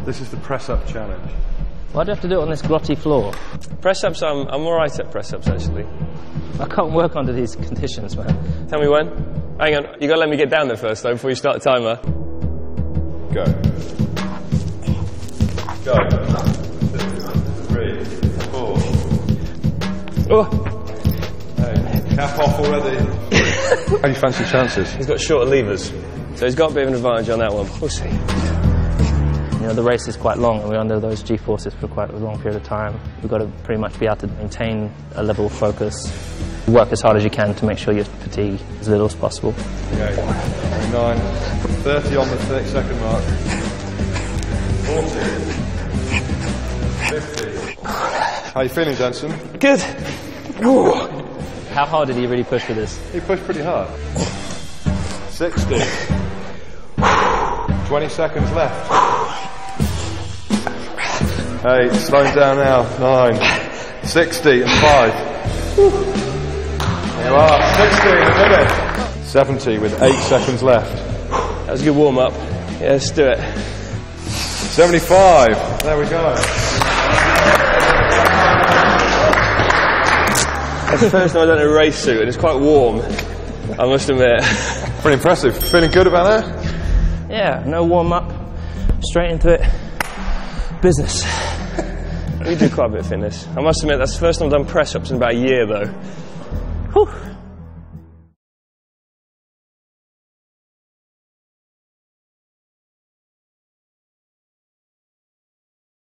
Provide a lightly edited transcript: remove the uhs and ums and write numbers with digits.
This is the press-up challenge. Why do you have to do it on this grotty floor? Press-ups, I'm alright at press-ups, actually. I can't work under these conditions, man. Tell me when. Hang on, you gotta let me get down there first, though, before you start the timer. Go. Go. 3, 4. Oh! Hey, cap off already. How do you fancy your chances? He's got shorter levers, so he's got a bit of an advantage on that one. We'll see. You know, the race is quite long and we're under those G-forces for quite a long period of time. We've got to pretty much be able to maintain a level of focus, work as hard as you can to make sure you fatigue as little as possible. Okay, 9, 30 on the 30-second mark. 40, 50. How you feeling, Jenson? Good. How hard did he really push for this? He pushed pretty hard. 60. 20 seconds left. 8, slowing down now. 9, 60 and 5. There you are, 60 in a minute. 70 with 8 seconds left. That was a good warm-up. Yeah, let's do it. 75. There we go. That's the first time I've done a race suit and it's quite warm, I must admit. Pretty impressive. Feeling good about that? Yeah, no warm-up, straight into it. Business. We do quite a bit of fitness. I must admit, that's the first time I've done press-ups in about a year, though. Whew.